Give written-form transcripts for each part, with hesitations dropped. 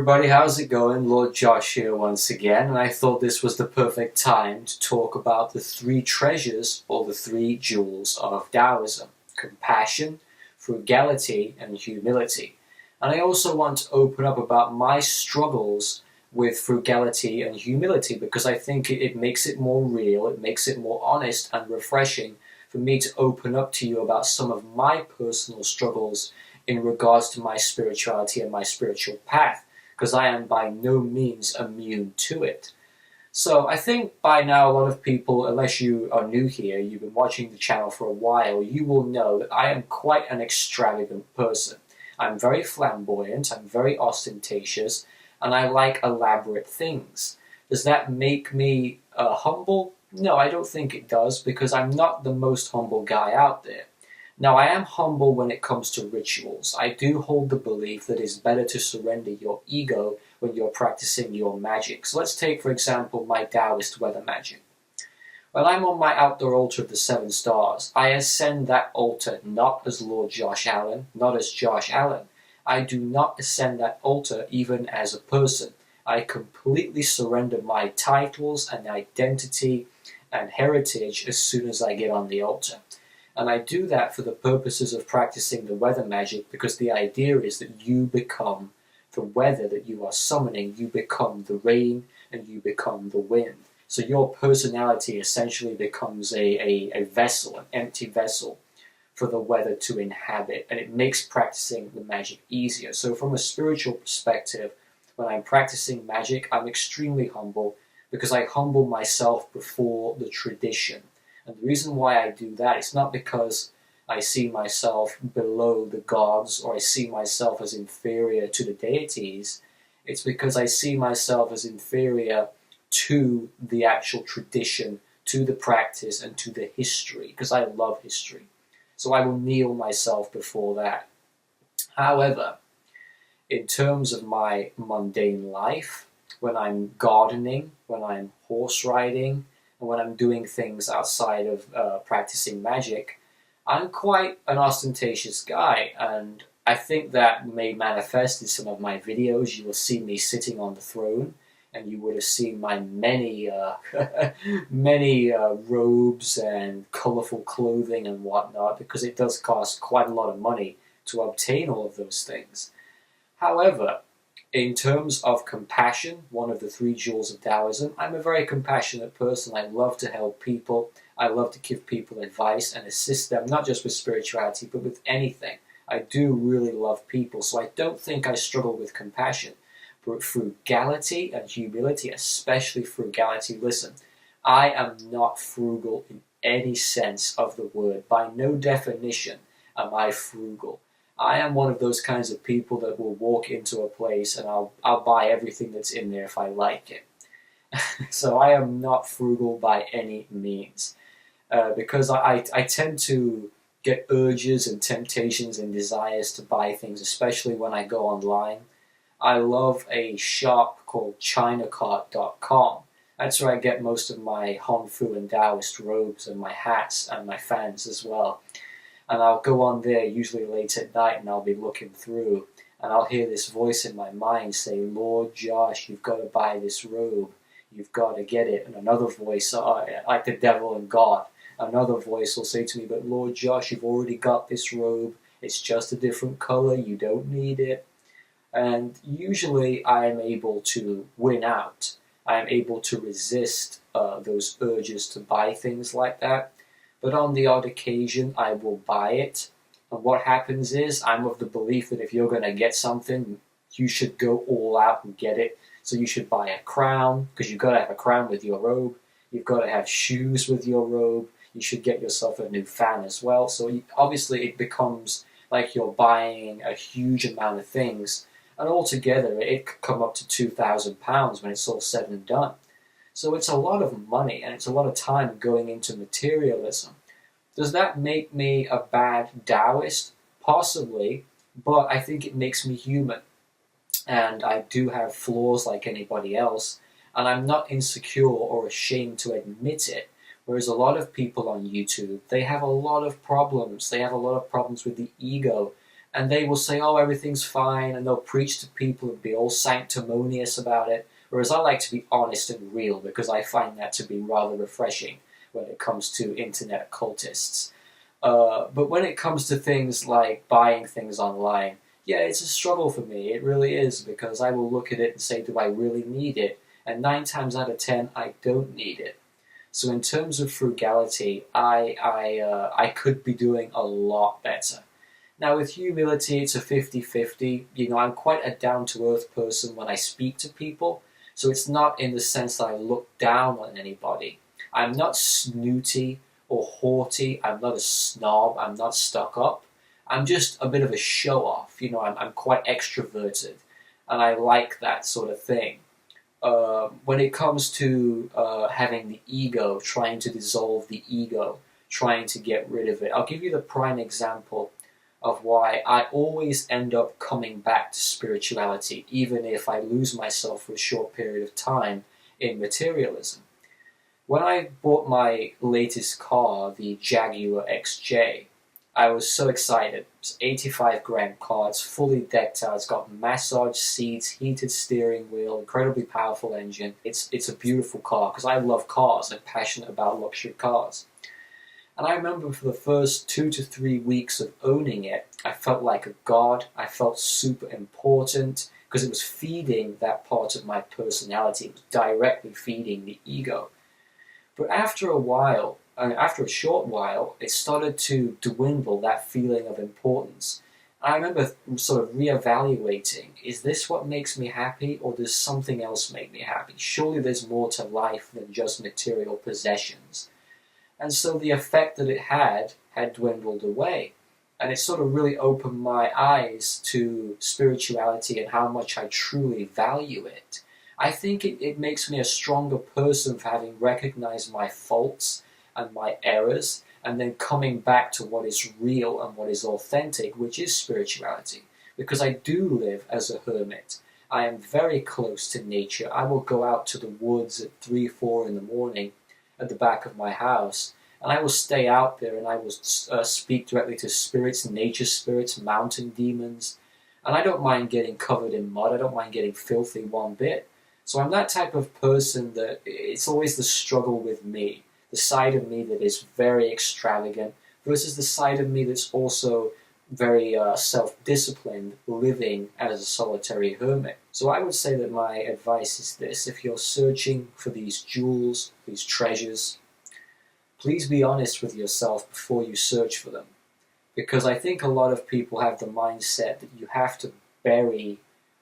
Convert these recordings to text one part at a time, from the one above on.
everybody, how's it going? Lord Josh here once again, and I thought this was the perfect time to talk about the three treasures, or the three jewels of Taoism: compassion, frugality, and humility. And I also want to open up about my struggles with frugality and humility, because I think it makes it more real, it makes it more honest and refreshing for me to open up to you about some of my personal struggles in regards to my spirituality and my spiritual path, because I am by no means immune to it. So I think by now a lot of people, unless you are new here, you've been watching the channel for a while, you will know that I am quite an extravagant person. I'm very flamboyant, I'm very ostentatious, and I like elaborate things. Does that make me humble? No, I don't think it does, because I'm not the most humble guy out there. Now, I am humble when it comes to rituals. I do hold the belief that it's better to surrender your ego when you're practicing your magic. So let's take, for example, my Taoist weather magic. When I'm on my outdoor altar of the 7 stars, I ascend that altar not as Lord Josh Allen, not as Josh Allen. I do not ascend that altar even as a person. I completely surrender my titles and identity and heritage as soon as I get on the altar. And I do that for the purposes of practicing the weather magic, because the idea is that you become the weather that you are summoning, you become the rain, and you become the wind. So your personality essentially becomes a vessel, an empty vessel for the weather to inhabit, and it makes practicing the magic easier. So from a spiritual perspective, when I'm practicing magic, I'm extremely humble, because I humble myself before the tradition. And the reason why I do that, it's not because I see myself below the gods or I see myself as inferior to the deities. It's because I see myself as inferior to the actual tradition, to the practice, and to the history, because I love history. So I will kneel myself before that. However, in terms of my mundane life, when I'm gardening, when I'm horse riding, and when I'm doing things outside of practicing magic, I'm quite an ostentatious guy, and I think that may manifest in some of my videos. You will see me sitting on the throne, and you would have seen my many robes and colorful clothing and whatnot, because it does cost quite a lot of money to obtain all of those things. However, in terms of compassion, one of the three jewels of Taoism, I'm a very compassionate person. I love to help people. I love to give people advice and assist them, not just with spirituality, but with anything. I do really love people, so I don't think I struggle with compassion. But frugality and humility, especially frugality, listen, I am not frugal in any sense of the word. By no definition am I frugal. I am one of those kinds of people that will walk into a place and I'll buy everything that's in there if I like it. So I am not frugal by any means, because I tend to get urges and temptations and desires to buy things, especially when I go online. I love a shop called ChinaCart.com. That's where I get most of my Hongfu and Taoist robes and my hats and my fans as well. And I'll go on there usually late at night, and I'll be looking through, and I'll hear this voice in my mind say, Lord Josh, you've got to buy this robe, you've got to get it. And another voice, like the devil and God, another voice will say to me, but Lord Josh, you've already got this robe, it's just a different color, you don't need it. And usually I am able to win out. I am able to resist those urges to buy things like that. But on the odd occasion, I will buy it. And what happens is, I'm of the belief that if you're going to get something, you should go all out and get it. So you should buy a crown, because you've got to have a crown with your robe. You've got to have shoes with your robe. You should get yourself a new fan as well. So obviously it becomes like you're buying a huge amount of things. And altogether, it could come up to £2,000 when it's all said and done. So it's a lot of money, and it's a lot of time going into materialism. Does that make me a bad Taoist? Possibly, but I think it makes me human. And I do have flaws like anybody else, and I'm not insecure or ashamed to admit it. Whereas a lot of people on YouTube, they have a lot of problems. They have a lot of problems with the ego. And they will say, oh, everything's fine, and they'll preach to people and be all sanctimonious about it. Whereas I like to be honest and real, because I find that to be rather refreshing when it comes to internet occultists. But when it comes to things like buying things online, yeah, it's a struggle for me. It really is, because I will look at it and say, do I really need it? And 9 times out of 10, I don't need it. So in terms of frugality, I could be doing a lot better. Now with humility, it's a 50-50. I'm quite a down-to-earth person when I speak to people. So it's not in the sense that I look down on anybody. I'm not snooty or haughty. I'm not a snob. I'm not stuck up. I'm just a bit of a show-off. I'm quite extroverted. And I like that sort of thing. When it comes to having the ego, trying to dissolve the ego, trying to get rid of it, I'll give you the prime example of why I always end up coming back to spirituality, even if I lose myself for a short period of time in materialism. When I bought my latest car, the Jaguar XJ, I was so excited. It's 85 grand car, it's fully decked out, it's got massage seats, heated steering wheel, incredibly powerful engine. It's a beautiful car, because I love cars, I'm passionate about luxury cars. And I remember for the first 2 to 3 weeks of owning it, I felt like a god, I felt super important, because it was feeding that part of my personality, it was directly feeding the ego. But after a short while, it started to dwindle, that feeling of importance. I remember sort of reevaluating, is this what makes me happy, or does something else make me happy? Surely there's more to life than just material possessions. And so the effect that it had dwindled away. And it sort of really opened my eyes to spirituality and how much I truly value it. I think it makes me a stronger person for having recognized my faults and my errors, and then coming back to what is real and what is authentic, which is spirituality. Because I do live as a hermit. I am very close to nature. I will go out to the woods at 3, 4 in the morning at the back of my house, and I will stay out there and I will speak directly to spirits, nature spirits, mountain demons, and I don't mind getting covered in mud. I don't mind getting filthy one bit. So I'm that type of person that it's always the struggle with me, the side of me that is very extravagant versus the side of me that's also very self-disciplined, living as a solitary hermit. So I would say that my advice is this: if you're searching for these jewels, these treasures, please be honest with yourself before you search for them. Because I think a lot of people have the mindset that you have to bury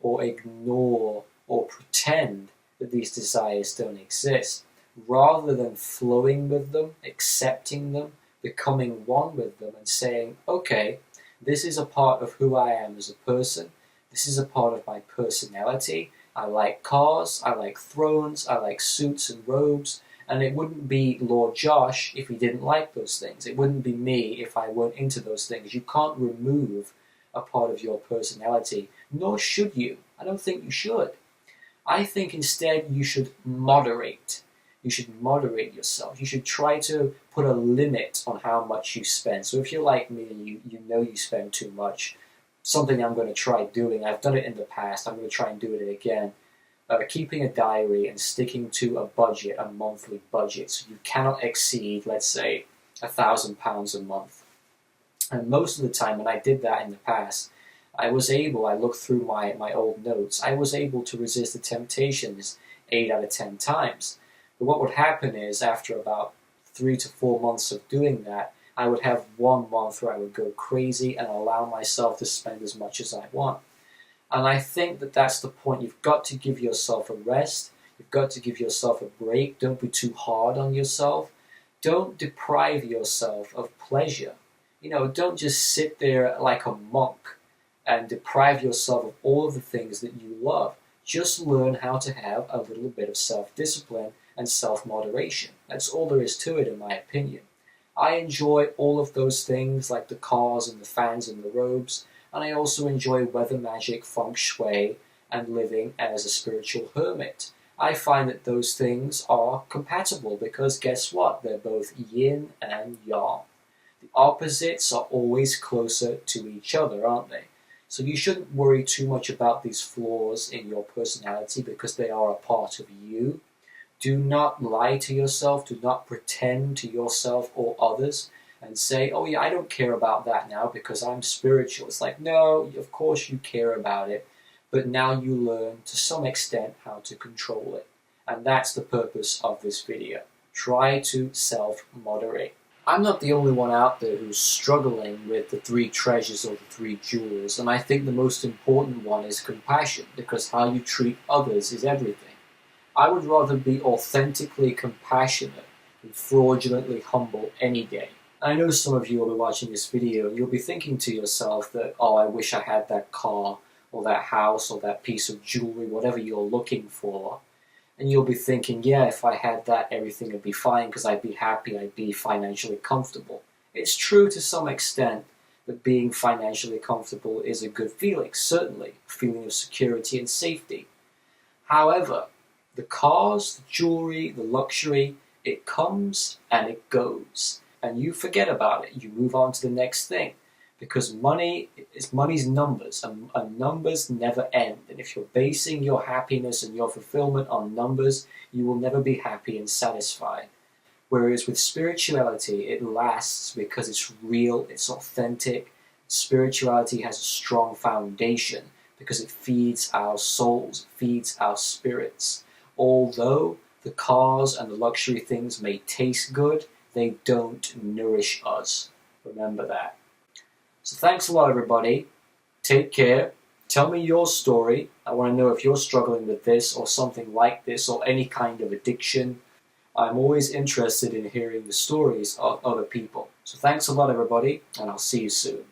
or ignore or pretend that these desires don't exist, rather than flowing with them, accepting them, becoming one with them, and saying, okay, this is a part of who I am as a person, this is a part of my personality, I like cars, I like thrones, I like suits and robes, and it wouldn't be Lord Josh if he didn't like those things. It wouldn't be me if I weren't into those things. You can't remove a part of your personality, nor should you. I don't think you should. I think instead you should moderate. You should moderate yourself. You should try to put a limit on how much you spend. So if you're like me and you know you spend too much, something I'm going to try doing, I've done it in the past, I'm going to try and do it again, keeping a diary and sticking to a budget, a monthly budget. So you cannot exceed, let's say, £1,000 a month. And most of the time when I did that in the past, I looked through my old notes, I was able to resist the temptations 8 out of 10 times. But what would happen is, after about 3 to 4 months of doing that, I would have 1 month where I would go crazy and allow myself to spend as much as I want. And I think that that's the point. You've got to give yourself a rest. You've got to give yourself a break. Don't be too hard on yourself. Don't deprive yourself of pleasure. Don't just sit there like a monk and deprive yourself of all of the things that you love. Just learn how to have a little bit of self-discipline and self-moderation. That's all there is to it, in my opinion. I enjoy all of those things, like the cars and the fans and the robes, and I also enjoy weather magic, feng shui, and living as a spiritual hermit. I find that those things are compatible because guess what? They're both yin and yang. The Opposites are always closer to each other, aren't they? So you shouldn't worry too much about these flaws in your personality because they are a part of you. Do not lie to yourself. Do not pretend to yourself or others and say, oh yeah, I don't care about that now because I'm spiritual. It's like, no, of course you care about it, but now you learn to some extent how to control it. And that's the purpose of this video. Try to self-moderate. I'm not the only one out there who's struggling with the three treasures or the three jewels, and I think the most important one is compassion, because how you treat others is everything. I would rather be authentically compassionate than fraudulently humble any day. I know some of you will be watching this video and you'll be thinking to yourself that, oh, I wish I had that car or that house or that piece of jewelry, whatever you're looking for. And you'll be thinking, yeah, if I had that, everything would be fine because I'd be happy, I'd be financially comfortable. It's true to some extent that being financially comfortable is a good feeling, certainly, a feeling of security and safety. However, the cars, the jewelry, the luxury, it comes and it goes. And you forget about it. You move on to the next thing. Because money's numbers, and numbers never end. And if you're basing your happiness and your fulfillment on numbers, you will never be happy and satisfied. Whereas with spirituality, it lasts because it's real, it's authentic. Spirituality has a strong foundation because it feeds our souls, it feeds our spirits. Although the cars and the luxury things may taste good, they don't nourish us. Remember that. So thanks a lot, everybody. Take care. Tell me your story. I want to know if you're struggling with this or something like this or any kind of addiction. I'm always interested in hearing the stories of other people. So thanks a lot, everybody, and I'll see you soon.